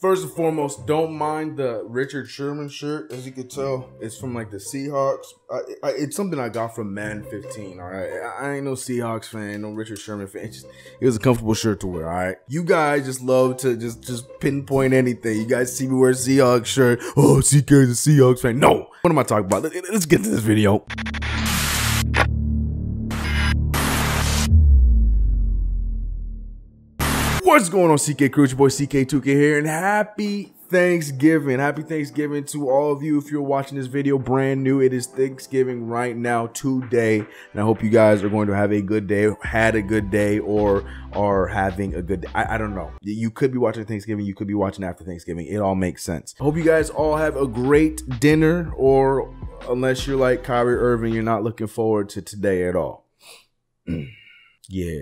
First and foremost, don't mind the Richard Sherman shirt. As you can tell, it's from like the Seahawks. It's something I got from Man 15, all right? I ain't no Seahawks fan, no Richard Sherman fan. It was a comfortable shirt to wear, all right? You guys just love to just pinpoint anything. You guys see me wear a Seahawks shirt. Oh, CK's a Seahawks fan. No. What am I talking about? Let's get to this video. What's going on, CK Crew? It's your boy CK2K here, and happy Thanksgiving. Happy Thanksgiving to all of you. If you're watching this video brand new, it is Thanksgiving right now, today, and I hope you guys are going to have a good day, had a good day, or are having a good day. I don't know. You could be watching Thanksgiving, you could be watching after Thanksgiving. It all makes sense. I hope you guys all have a great dinner, or unless you're like Kyrie Irving, you're not looking forward to today at all. Yeah.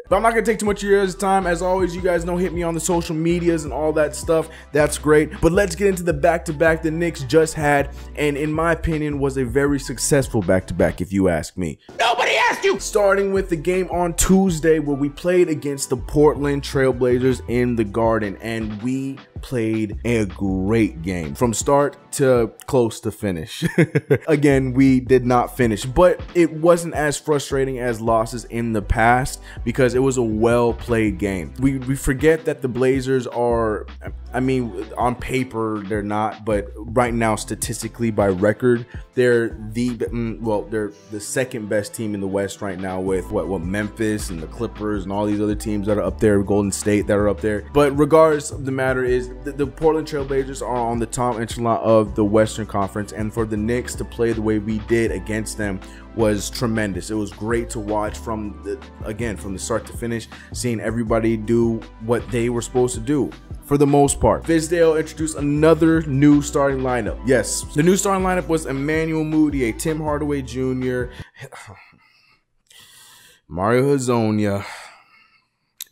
But I'm not going to take too much of your guys' time. As always, you guys know, hit me on the social medias and all that stuff. That's great. But let's get into the back-to-back the Knicks just had, and in my opinion, was a very successful back-to-back, if you ask me. Nobody asked you! Starting with the game on Tuesday where we played against the Portland Trail Blazers in the Garden, and we played a great game from start to close to finish. Again, we did not finish, but it wasn't as frustrating as losses in the past because it was a well-played game. We forget that the Blazers are, I mean, on paper they're not, but right now statistically by record they're they're the second best team in the West right now, with what Memphis and the Clippers and all these other teams that are up there, Golden State that are up there. But regardless of the matter is the Portland Trail Blazers are on the top echelon of the Western Conference, and for the Knicks to play the way we did against them was tremendous. It was great to watch from the start to finish, seeing everybody do what they were supposed to do for the most part. Fizdale introduced another new starting lineup. Yes, the new starting lineup was Emmanuel Mudiay, Tim Hardaway Jr., Mario Hezonja,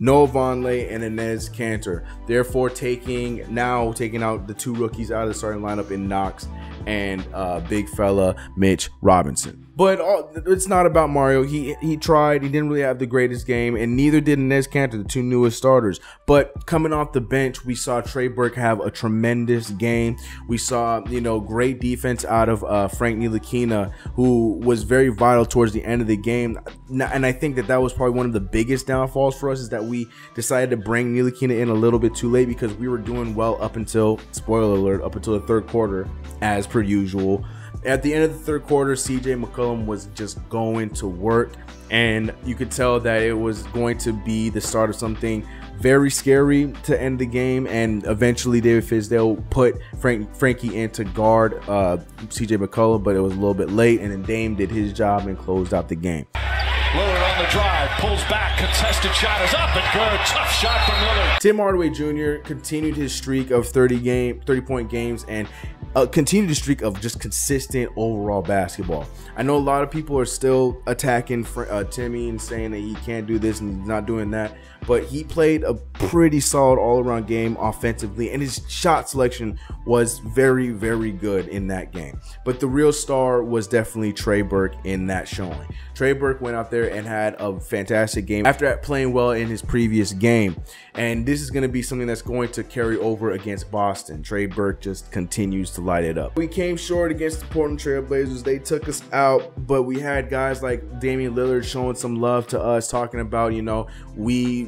Noah Vonleh, and Enes Kanter. Therefore, taking out the two rookies out of the starting lineup in Knox and big fella Mitch Robinson. But it's not about Mario. He tried. He didn't really have the greatest game, and neither did Enes Kanter, the two newest starters. But coming off the bench, we saw Trey Burke have a tremendous game. We saw, great defense out of Frank Ntilikina, who was very vital towards the end of the game. And I think that was probably one of the biggest downfalls for us, is that we decided to bring Ntilikina in a little bit too late, because we were doing well up until, spoiler alert, up until the third quarter, as per usual. At the end of the third quarter, CJ McCollum was just going to work, and you could tell that it was going to be the start of something very scary to end the game. And eventually David Fizdale put Frankie in to guard CJ McCollum, but it was a little bit late, and then Dame did his job and closed out the game. Lillard on the drive, pulls back, contested shot is up and good. Tough shot from Lillard. Tim Hardaway Jr. continued his streak of 30-point games, and continued the streak of just consistent overall basketball. I know a lot of people are still attacking Timmy and saying that he can't do this and he's not doing that, but he played a pretty solid all-around game offensively, and his shot selection was very, very good in that game. But the real star was definitely Trey Burke in that showing. Trey Burke went out there and had a fantastic game after playing well in his previous game, and this is going to be something that's going to carry over against Boston. Trey Burke just continues to light it up. We came short against the Portland Trail Blazers. They took us out, but we had guys like Damian Lillard showing some love to us, talking about, we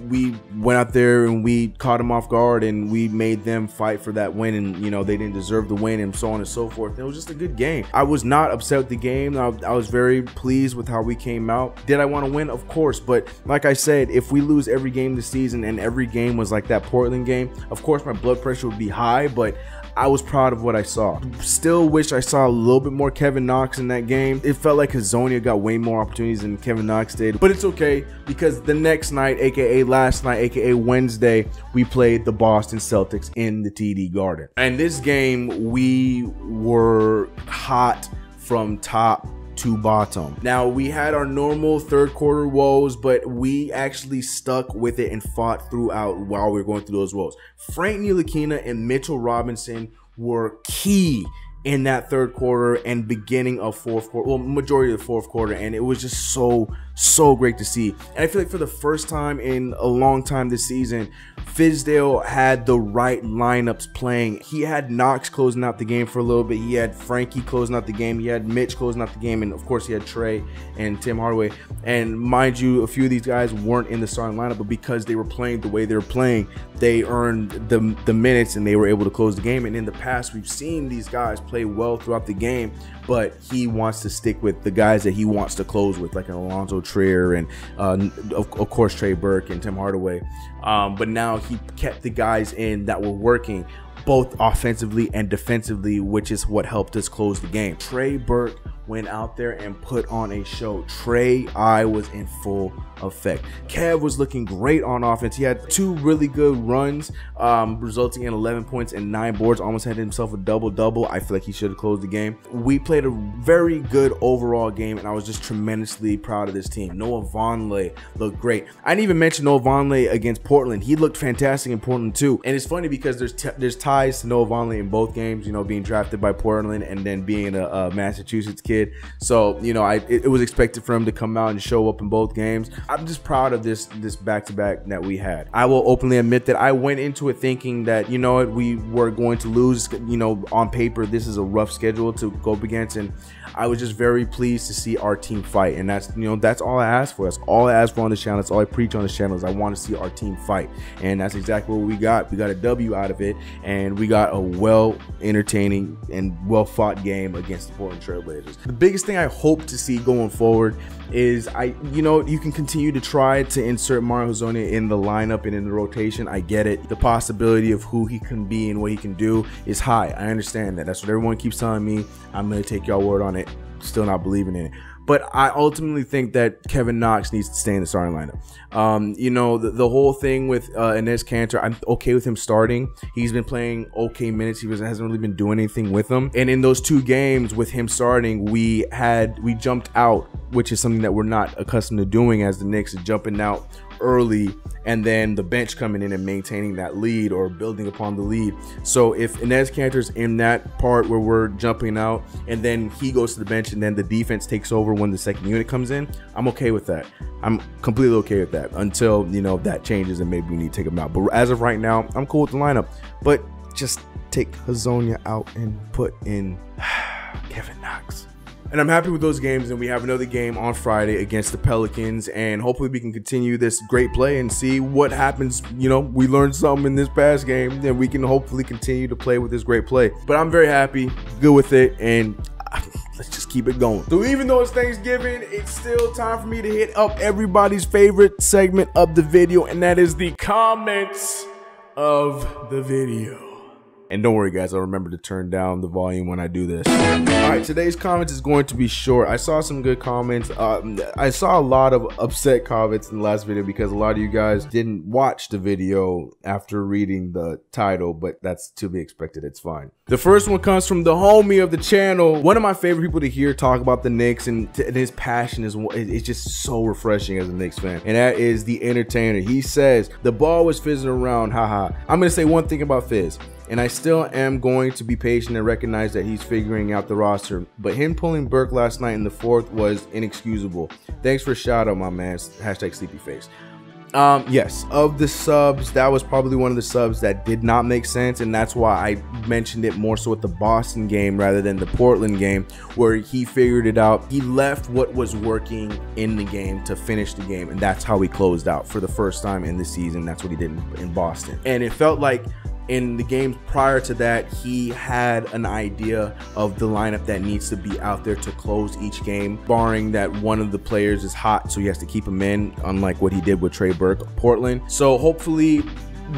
went out there and we caught them off guard and we made them fight for that win, and they didn't deserve the win, and so on and so forth. It was just a good game. I was not upset with the game. I was very pleased with how we came out. Did I want to win? Of course, but like I said, if we lose every game this season and every game was like that Portland game, of course my blood pressure would be high, but I was proud of what I saw. Still wish I saw a little bit more Kevin Knox in that game. It felt like Hezonja got way more opportunities than Kevin Knox did, but it's okay, because the next night, aka last night, aka Wednesday, we played the Boston Celtics in the TD Garden. And this game, we were hot from top to bottom. Now, we had our normal third quarter woes, but we actually stuck with it and fought throughout while we were going through those woes. Frank Ntilikina and Mitchell Robinson were key in that third quarter and beginning of fourth quarter, well, majority of the fourth quarter, and it was just so great to see. And I feel like for the first time in a long time this season, Fizdale had the right lineups playing. He had Knox closing out the game for a little bit. He had Frankie closing out the game. He had Mitch closing out the game. And of course he had Trey and Tim Hardaway. And mind you, a few of these guys weren't in the starting lineup, but because they were playing the way they were playing, they earned the minutes and they were able to close the game. And in the past, we've seen these guys play well throughout the game, but he wants to stick with the guys that he wants to close with, like an Alonzo Trier and of course Trey Burke and Tim Hardaway. But now he kept the guys in that were working both offensively and defensively, which is what helped us close the game. Trey Burke went out there and put on a show. Trey I was in full effect. Kev was looking great on offense. He had 2 really good runs, resulting in 11 points and 9 boards. Almost had himself a double-double. I feel like he should have closed the game. We played a very good overall game, and I was just tremendously proud of this team. Noah Vonleh looked great. I didn't even mention Noah Vonleh against Portland. He looked fantastic in Portland too. And it's funny because there's ties to Noah Vonleh in both games, you know, being drafted by Portland and then being a Massachusetts kid. So, you know, it was expected for him to come out and show up in both games. I'm just proud of this back-to-back that we had. I will openly admit that I went into it thinking that, you know what, we were going to lose. You know, on paper, this is a rough schedule to go up against, and I was just very pleased to see our team fight. And that's, you know, that's all I ask for. That's all I ask for on the channel. That's all I preach on the channel is I want to see our team fight. And that's exactly what we got. We got a W out of it, and we got a well entertaining and well-fought game against the Portland Trailblazers. The biggest thing I hope to see going forward is you know, you can continue to try to insert Mario Hezonja in the lineup and in the rotation. I get it. The possibility of who he can be and what he can do is high. I understand that. That's what everyone keeps telling me. I'm going to take y'all word on it. Still not believing in it. But I ultimately think that Kevin Knox needs to stay in the starting lineup. You know, the whole thing with Enes Kanter, I'm okay with him starting. He's been playing okay minutes. He hasn't really been doing anything with them. And in those 2 games with him starting, we jumped out, which is something that we're not accustomed to doing as the Knicks, is jumping out early and then the bench coming in and maintaining that lead or building upon the lead. So if Enes Kanter's in that part where we're jumping out and then he goes to the bench and then the defense takes over when the second unit comes in, I'm okay with that. I'm completely okay with that until, you know, that changes and maybe we need to take him out. But as of right now, I'm cool with the lineup. But just take Hezonja out and put in Kevin Knox. And I'm happy with those games, and we have another game on Friday against the Pelicans, and hopefully we can continue this great play and see what happens. You know, we learned something in this past game, and we can hopefully continue to play with this great play. But I'm very happy, good with it, and let's just keep it going. So even though it's Thanksgiving, it's still time for me to hit up everybody's favorite segment of the video, and that is the comments of the video. And don't worry, guys, I'll remember to turn down the volume when I do this. All right, today's comments is going to be short. I saw some good comments. I saw a lot of upset comments in the last video because a lot of you guys didn't watch the video after reading the title, but that's to be expected. It's fine. The first one comes from the homie of the channel, one of my favorite people to hear talk about the Knicks, and his passion is just so refreshing as a Knicks fan, and that is the entertainer. He says, the ball was fizzing around, haha. I'm going to say one thing about Fizz, and I still am going to be patient and recognize that he's figuring out the roster, but him pulling Burke last night in the 4th was inexcusable. Thanks for a shout out, my man. Hashtag sleepyface. Yes, of the subs, that was probably one of the subs that did not make sense, and that's why I mentioned it more so at the Boston game rather than the Portland game, where he figured it out. He left what was working in the game to finish the game, and that's how he closed out for the first time in the season. That's what he did in Boston, and it felt like in the games prior to that, he had an idea of the lineup that needs to be out there to close each game, barring that one of the players is hot, so he has to keep him in, unlike what he did with Trey Burke of Portland. So hopefully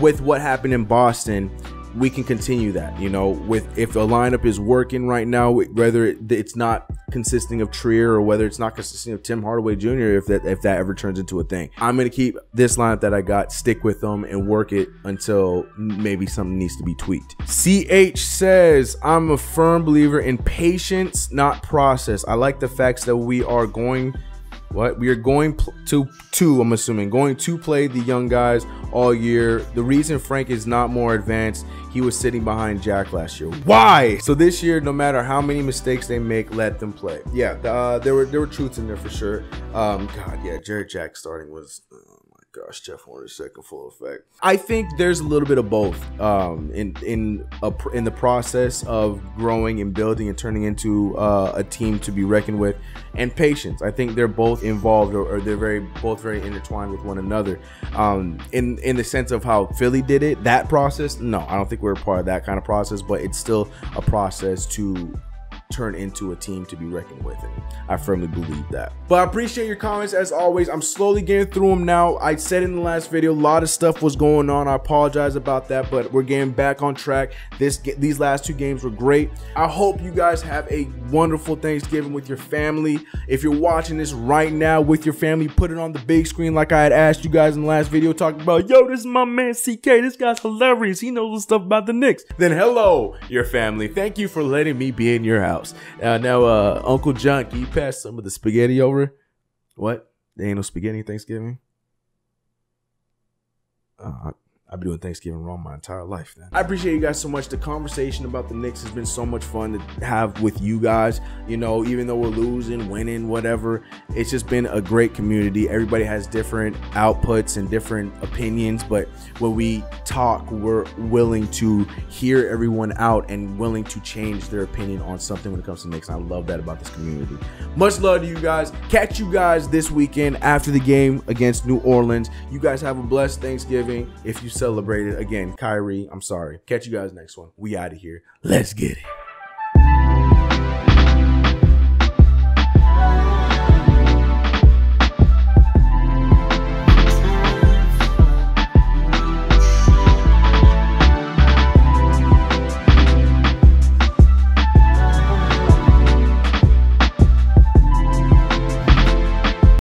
with what happened in Boston, we can continue that, you know, if a lineup is working right now, whether it's not consisting of Trier or whether it's not consisting of Tim Hardaway Jr., if that ever turns into a thing. I'm going to keep this lineup that I got, stick with them, and work it until maybe something needs to be tweaked. CH says, I'm a firm believer in patience, not process. I like the facts that we are going What? We are going to I'm assuming, going to play the young guys all year. The reason Frank is not more advanced, he was sitting behind Jack last year. Why? So this year, no matter how many mistakes they make, let them play. Yeah, there were truths in there for sure. God, yeah, Jared Jack starting was... Gosh, Jeff Horner's second full effect. I think there's a little bit of both in the process of growing and building and turning into a team to be reckoned with, and patience. I think they're both involved, or they're both very intertwined with one another. In the sense of how Philly did it, that process. No, I don't think we're a part of that kind of process, but it's still a process to turn into a team to be reckoned with, and I firmly believe that. But I appreciate your comments as always. I'm slowly getting through them now. I said in the last video, a lot of stuff was going on. I apologize about that, but we're getting back on track. These last 2 games were great. I hope you guys have a wonderful Thanksgiving with your family. If you're watching this right now with your family, put it on the big screen like I had asked you guys in the last video, talking about, yo, this is my man CK. This guy's hilarious. He knows stuff about the Knicks. Then hello, your family. Thank you for letting me be in your house. Now, Uncle John, can you pass some of the spaghetti over? What? There ain't no spaghetti Thanksgiving? I've been doing Thanksgiving wrong my entire life, man. I appreciate you guys so much. The conversation about the Knicks has been so much fun to have with you guys. You know, even though we're losing, winning, whatever, it's just been a great community. Everybody has different outputs and different opinions, but when we talk, we're willing to hear everyone out and willing to change their opinion on something when it comes to Knicks. And I love that about this community. Much love to you guys. Catch you guys this weekend after the game against New Orleans. You guys have a blessed Thanksgiving. If you celebrated, again, Kyrie, I'm sorry. Catch you guys next one. We out of here. Let's get it.